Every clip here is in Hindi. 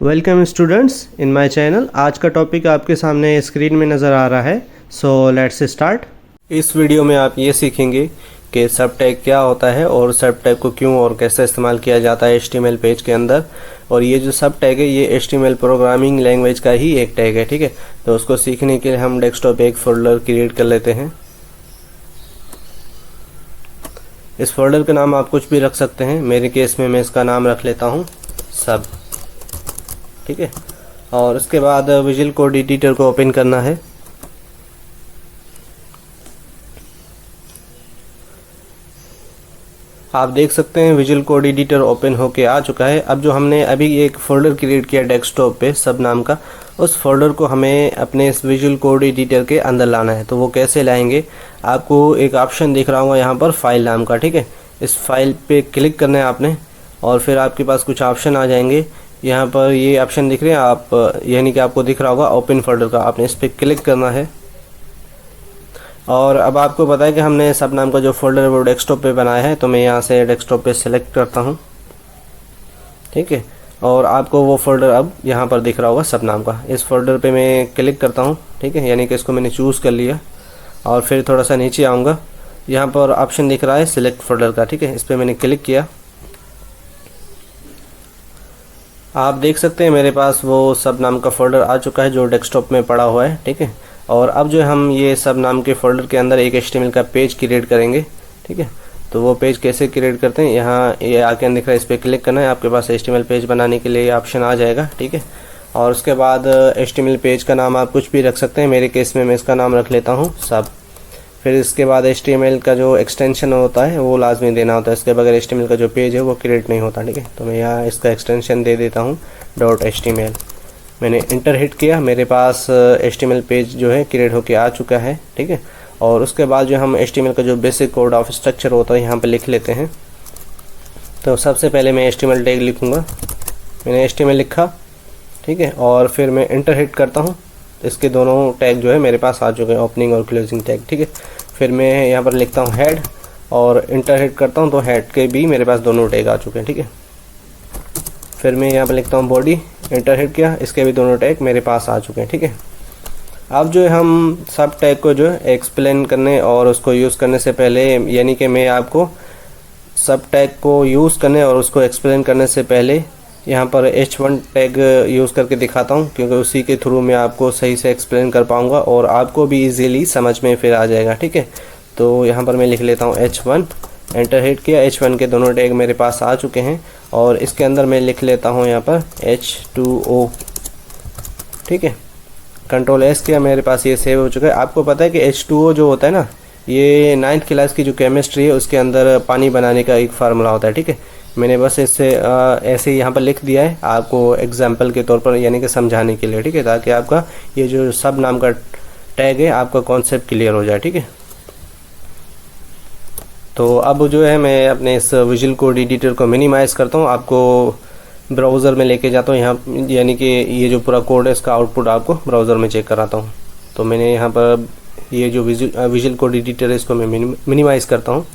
Welcome students in my channel. आज का टॉपिक आपके सामने स्क्रीन में नज़र आ रहा है। So let's start. इस वीडियो में आप ये सीखेंगे कि सब टैग क्या होता है और सब टैग को क्यों और कैसे इस्तेमाल किया जाता है HTML पेज के अंदर। और ये जो सब टैग है ये HTML प्रोग्रामिंग लैंग्वेज का ही एक टैग है, ठीक है। तो उसको सीखने के लिए हम डेस्कटॉप पे एक फोल्डर क्रिएट कर लेते हैं। इस फोल्डर का नाम आप कुछ भी रख सकते हैं। मेरे केस में मैं इसका नाम रख लेता हूँ सब, ठीक है। और उसके बाद विजुअल कोड एडिटर को ओपन करना है। आप देख सकते हैं विजुअल कोड एडिटर ओपन होके आ चुका है। अब जो हमने अभी एक फ़ोल्डर क्रिएट किया डेस्कटॉप पे सब नाम का, उस फोल्डर को हमें अपने इस विजुअल कोड एडिटर के अंदर लाना है। तो वो कैसे लाएंगे, आपको एक ऑप्शन दिख रहा होगा यहाँ पर फाइल नाम का, ठीक है। इस फाइल पे क्लिक करना है आपने और फिर आपके पास कुछ ऑप्शन आ जाएंगे। यहाँ पर ये ऑप्शन दिख रहे हैं आप, यानी कि आपको दिख रहा होगा ओपन फोल्डर का, आपने इस पर क्लिक करना है। और अब आपको पता है कि हमने सब नाम का जो फोल्डर है वो डेस्कटॉप पे बनाया है, तो मैं यहाँ से डेस्कटॉप पे सिलेक्ट करता हूँ, ठीक है। और आपको वो फोल्डर अब यहाँ पर दिख रहा होगा सब नाम का। इस फोल्डर पे मैं क्लिक करता हूँ, ठीक है, यानी कि इसको मैंने चूज़ कर लिया। और फिर थोड़ा सा नीचे आऊँगा, यहाँ पर ऑप्शन दिख रहा है सिलेक्ट फोल्डर का, ठीक है। इस पर मैंने क्लिक किया। आप देख सकते हैं मेरे पास वो सब नाम का फोल्डर आ चुका है जो डेस्कटॉप में पड़ा हुआ है, ठीक है। और अब जो हम ये सब नाम के फोल्डर के अंदर एक HTML का पेज क्रिएट करेंगे, ठीक है। तो वो पेज कैसे क्रिएट करते हैं, यहाँ ये आइकन दिख रहा है, इस पर क्लिक करना है। आपके पास HTML पेज बनाने के लिए ये ऑप्शन आ जाएगा, ठीक है। और उसके बाद HTML पेज का नाम आप कुछ भी रख सकते हैं। मेरे केस में मैं इसका नाम रख लेता हूँ सब। फिर इसके बाद HTML का जो एक्सटेंशन होता है वो लाजमी देना होता है, इसके बगैर HTML का जो पेज है वो क्रिएट नहीं होता, ठीक है। तो मैं यहाँ इसका एक्सटेंशन दे देता हूँ .html। मैंने इंटर हिट किया, मेरे पास HTML पेज जो है क्रिएट होके आ चुका है, ठीक है। और उसके बाद जो हम HTML का जो बेसिक कोड ऑफ स्ट्रक्चर होता है यहाँ पे लिख लेते हैं। तो सबसे पहले मैं HTML टैग लिखूँगा। मैंने HTML लिखा, ठीक है। और फिर मैं इंटर हिट करता हूँ। इसके दोनों टैग जो है मेरे पास आ चुके हैं, ओपनिंग और क्लोजिंग टैग, ठीक है। फिर मैं यहाँ पर लिखता हूँ हेड और इंटर हिट करता हूँ, तो हेड के भी मेरे पास दोनों टैग आ चुके हैं, ठीक है। फिर मैं यहाँ पर लिखता हूँ बॉडी, इंटर हिट किया, इसके भी दोनों टैग मेरे पास आ चुके हैं, ठीक है। अब जो है हम सब टैग को जो है एक्सप्लेन करने और उसको यूज़ करने से पहले, यानी कि मैं आपको सब टैग को यूज़ करने और उसको एक्सप्लेन करने से पहले यहाँ पर H1 टैग यूज़ करके दिखाता हूँ, क्योंकि उसी के थ्रू मैं आपको सही से एक्सप्लेन कर पाऊँगा और आपको भी इजीली समझ में फिर आ जाएगा, ठीक है। तो यहाँ पर मैं लिख लेता हूँ H1, एंटर हिट किया। H1 के दोनों टैग मेरे पास आ चुके हैं और इसके अंदर मैं लिख लेता हूँ यहाँ पर H2O, ठीक है। कंट्रोल S किया, मेरे पास ये सेव हो चुका है। आपको पता है कि H2O जो होता है ना, ये 9th क्लास की जो केमिस्ट्री है उसके अंदर पानी बनाने का एक फार्मूला होता है, ठीक है। मैंने बस इससे ऐसे यहाँ पर लिख दिया है आपको एग्जाम्पल के तौर पर, यानी कि समझाने के लिए, ठीक है, ताकि आपका ये जो सब नाम का टैग है आपका कॉन्सेप्ट क्लियर हो जाए, ठीक है। तो अब जो है मैं अपने इस विजुअल कोड एडिटर को मिनिमाइज़ करता हूँ, आपको ब्राउज़र में लेके जाता हूँ यहाँ, यानी कि ये जो पूरा कोड है इसका आउटपुट आपको ब्राउज़र में चेक कराता हूँ। तो मैंने यहाँ पर ये जो विजुअल कोड एडिटर है इसको मैं मिनिमाइज़ करता हूँ,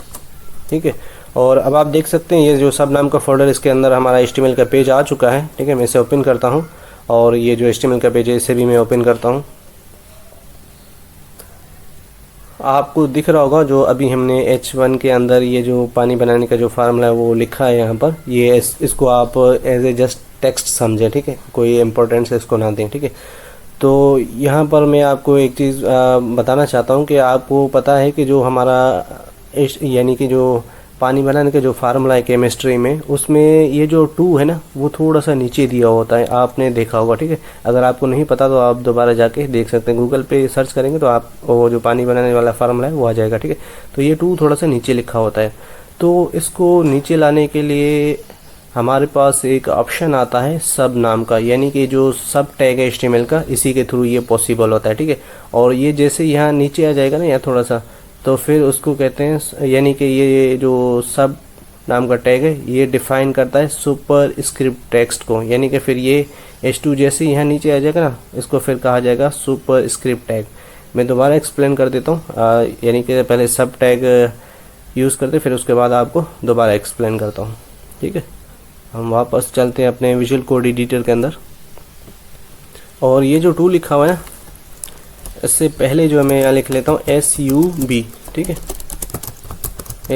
ठीक है। और अब आप देख सकते हैं ये जो सब नाम का फोल्डर, इसके अंदर हमारा HTML का पेज आ चुका है, ठीक है। मैं इसे ओपन करता हूँ और ये जो HTML का पेज है इसे भी मैं ओपन करता हूँ। आपको दिख रहा होगा जो अभी हमने H1 के अंदर ये जो पानी बनाने का जो फार्मूला है वो लिखा है यहाँ पर, ये इसको आप एज ए जस्ट टेक्स्ट समझें, ठीक है, कोई इम्पोर्टेंस इसको ना दें, ठीक है। तो यहाँ पर मैं आपको एक चीज़ बताना चाहता हूँ कि आपको पता है कि जो हमारा यानी कि जो पानी बनाने का जो फार्मूला है केमिस्ट्री में, उसमें ये जो 2 है ना वो थोड़ा सा नीचे दिया होता है, आपने देखा होगा, ठीक है। अगर आपको नहीं पता तो आप दोबारा जाके देख सकते हैं, गूगल पे सर्च करेंगे तो आप वो जो पानी बनाने वाला फार्मूला है वो आ जाएगा, ठीक है। तो ये 2 थोड़ा सा नीचे लिखा होता है। तो इसको नीचे लाने के लिए हमारे पास एक ऑप्शन आता है सब नाम का, यानी कि जो सब टैग है HTML का, इसी के थ्रू ये पॉसिबल होता है, ठीक है। और ये जैसे यहाँ नीचे आ जाएगा ना यहाँ थोड़ा सा, तो फिर उसको कहते हैं, यानी कि ये जो सब नाम का टैग है ये डिफाइन करता है सुपर स्क्रिप्ट टेक्स्ट को, यानी कि फिर ये H2 जैसे यहाँ नीचे आ जाएगा ना, इसको फिर कहा जाएगा सुपर स्क्रिप्ट टैग। मैं दोबारा एक्सप्लेन कर देता हूँ, यानी कि पहले सब टैग यूज़ करते फिर उसके बाद आपको दोबारा एक्सप्लेन करता हूँ, ठीक है। हम वापस चलते हैं अपने विजुअल कोड एडिटर के अंदर। और ये जो टू लिखा हुआ है इससे पहले जो मैं यहाँ लिख लेता हूँ SUB, ठीक है,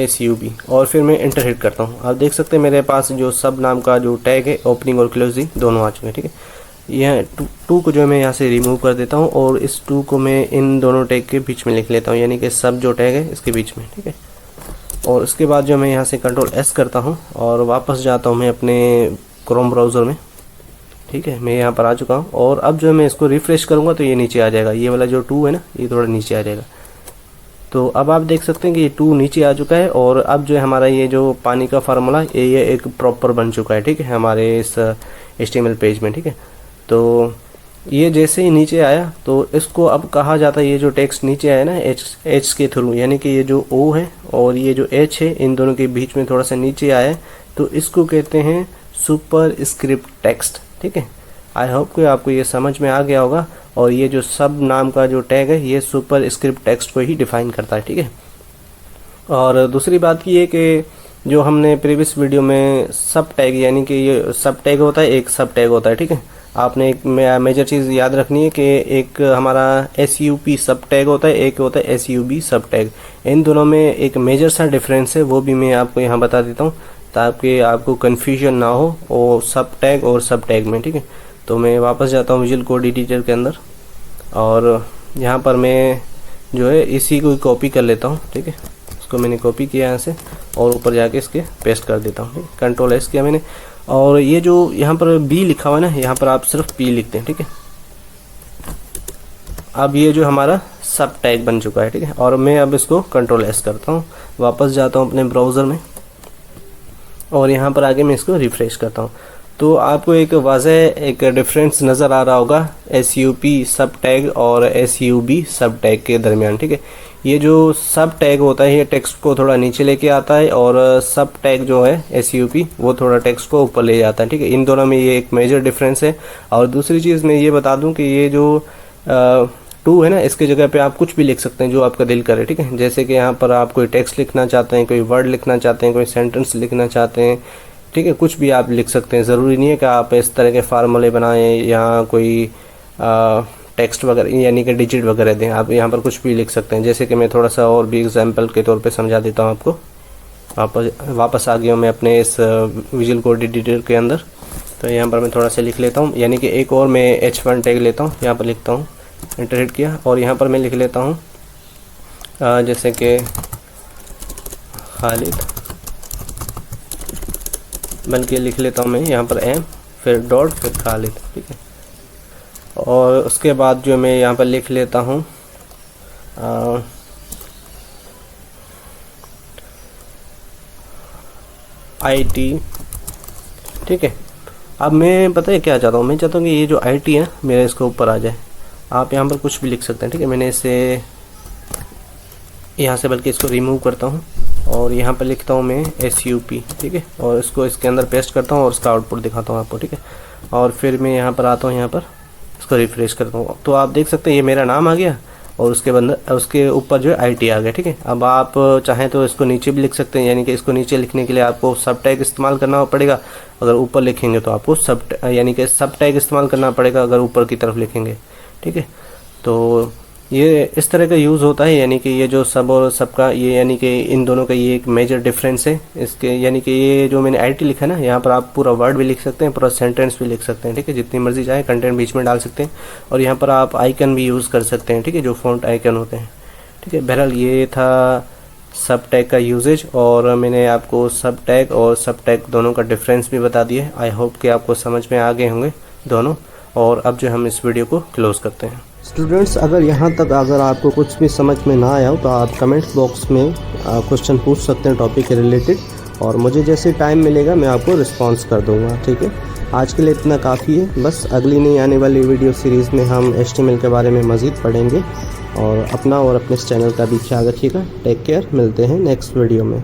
SUB, और फिर मैं इंटर हिट करता हूँ। आप देख सकते हैं मेरे पास जो सब नाम का जो टैग है ओपनिंग और क्लोजिंग दोनों आ चुके हैं, ठीक है। यह टू को जो है मैं यहाँ से रिमूव कर देता हूँ और इस टू को मैं इन दोनों टैग के बीच में लिख लेता हूँ, यानी कि सब जो टैग है इसके बीच में, ठीक है। और उसके बाद जो मैं यहाँ से कंट्रोल S करता हूँ और वापस जाता हूँ मैं अपने क्रोम ब्राउज़र में, ठीक है। मैं यहाँ पर आ चुका हूँ और अब जो मैं इसको रिफ़्रेश करूँगा तो ये नीचे आ जाएगा, ये वाला जो टू है ना ये थोड़ा नीचे आ जाएगा। तो अब आप देख सकते हैं कि ये टू नीचे आ चुका है और अब जो है हमारा ये जो पानी का फार्मूला ये एक प्रॉपर बन चुका है, ठीक है, हमारे इस HTML पेज में, ठीक है। तो ये जैसे ही नीचे आया तो इसको अब कहा जाता है, ये जो टेक्स्ट नीचे आया ना H के थ्रू, यानी कि ये जो O है और ये जो H है इन दोनों के बीच में थोड़ा सा नीचे आया है तो इसको कहते हैं सुपर स्क्रिप्ट टेक्स्ट, ठीक है। आई होप कि आपको ये समझ में आ गया होगा। और ये जो सब नाम का जो टैग है ये सुपर स्क्रिप्ट टेक्स्ट को ही डिफाइन करता है, ठीक है। और दूसरी बात ये कि जो हमने प्रीवियस वीडियो में सब टैग, यानी कि ये सब टैग होता है, एक सब टैग होता है, ठीक है। आपने एक मेजर चीज़ याद रखनी है कि एक हमारा SUP सब टैग होता है, एक होता है SUB सब टैग। इन दोनों में एक मेजर सा डिफरेंस है, वो भी मैं आपको यहाँ बता देता हूँ ताकि आपको कन्फ्यूजन ना हो वो सब टैग और सब टैग में, ठीक है। तो मैं वापस जाता हूँ विजुअल कोड एडिटर के अंदर और यहाँ पर मैं जो है इसी को कॉपी कर लेता हूँ, ठीक है। इसको मैंने कॉपी किया यहाँ से और ऊपर जाके इसके पेस्ट कर देता हूँ, कंट्रोल S किया मैंने। और ये जो यहाँ पर B लिखा हुआ है ना, यहाँ पर आप सिर्फ P लिखते हैं, ठीक है। अब ये जो हमारा सब टैग बन चुका है, ठीक है। और मैं अब इसको कंट्रोल S करता हूँ, वापस जाता हूँ अपने ब्राउज़र में और यहाँ पर आगे मैं इसको रिफ्रेश करता हूँ। तो आपको एक वाज़ेह एक डिफरेंस नज़र आ रहा होगा SUP सब टैग और SUB सब टैग के दरमियान, ठीक है। ये जो सब टैग होता है ये टेक्स्ट को थोड़ा नीचे लेके आता है और सब टैग जो है SUP वो थोड़ा टेक्स्ट को ऊपर ले जाता है, ठीक है। इन दोनों में ये एक मेजर डिफरेंस है। और दूसरी चीज़ मैं ये बता दूं कि ये जो टू है ना इसके जगह पे आप कुछ भी लिख सकते हैं जो आपका दिल करे, ठीक है। जैसे कि यहाँ पर आप कोई टेक्स्ट लिखना चाहते हैं, कोई वर्ड लिखना चाहते हैं, कोई सेंटेंस लिखना चाहते हैं, ठीक है, कुछ भी आप लिख सकते हैं। ज़रूरी नहीं है कि आप इस तरह के फार्मूले बनाएं या कोई टेक्स्ट वगैरह यानी कि डिजिट वगैरह दें। आप यहाँ पर कुछ भी लिख सकते हैं। जैसे कि मैं थोड़ा सा और भी एग्जांपल के तौर पे समझा देता हूँ आपको। वापस आ गया हूँ मैं अपने इस विजुअल कोड एडिटर के अंदर। तो यहाँ पर मैं थोड़ा सा लिख लेता हूँ, यानी कि एक और मैं H1 टैग लेता हूँ, यहाँ पर लिखता हूँ, इंटर हिट किया और यहाँ पर मैं लिख लेता हूँ जैसे कि खालिद, बल्कि लिख लेता हूँ मैं यहाँ पर M फिर डॉट फिर खालिद, ठीक है। और उसके बाद जो मैं यहाँ पर लिख लेता हूँ IT, ठीक है। अब मैं पता है क्या चाहता हूँ, मैं चाहता हूँ कि ये जो IT है मेरे इसके ऊपर आ जाए। आप यहाँ पर कुछ भी लिख सकते हैं, ठीक है। मैंने इसे यहाँ से बल्कि इसको रिमूव करता हूँ और यहाँ पर लिखता हूँ मैं SUP, ठीक है। और इसको इसके अंदर पेस्ट करता हूँ और इसका आउटपुट दिखाता हूँ आपको, ठीक है। और फिर मैं यहाँ पर आता हूँ, यहाँ पर इसको रिफ्रेश करता हूँ तो आप देख सकते हैं ये मेरा नाम आ गया और उसके ऊपर जो है IT आ गया, ठीक है। अब आप चाहें तो इसको नीचे भी लिख सकते हैं, यानी कि इसको नीचे लिखने के लिए आपको सब टैग इस्तेमाल करना पड़ेगा। अगर ऊपर लिखेंगे तो आपको यानी कि सब टैग इस्तेमाल करना पड़ेगा अगर ऊपर की तरफ लिखेंगे, ठीक है। तो ये इस तरह का यूज़ होता है, यानी कि ये जो सब और सबका ये यानी कि इन दोनों का ये एक मेजर डिफरेंस है इसके। यानी कि ये जो मैंने IT लिखा है ना, यहाँ पर आप पूरा वर्ड भी लिख सकते हैं, पूरा सेंटेंस भी लिख सकते हैं, ठीक है। जितनी मर्जी चाहे कंटेंट बीच में डाल सकते हैं और यहाँ पर आप आइकन भी यूज़ कर सकते हैं, ठीक है, जो फ़ॉन्ट आइकन होते हैं, ठीक है। बहरहाल ये था सब टैग का यूजेज और मैंने आपको सब टैग और सब टैग दोनों का डिफरेंस भी बता दिया। आई होप कि आपको समझ में आ गए होंगे दोनों। और अब जो हम इस वीडियो को क्लोज करते हैं। स्टूडेंट्स, अगर यहाँ तक अगर आपको कुछ भी समझ में ना आया हो तो आप कमेंट बॉक्स में क्वेश्चन पूछ सकते हैं टॉपिक के रिलेटेड और मुझे जैसे टाइम मिलेगा मैं आपको रिस्पॉन्स कर दूँगा, ठीक है। आज के लिए इतना काफ़ी है। बस अगली नई आने वाली वीडियो सीरीज़ में हम HTML के बारे में मज़ीद पढ़ेंगे। और अपना और अपने इस चैनल का भी ख्याल रखिएगा। टेक केयर, मिलते हैं नेक्स्ट वीडियो में।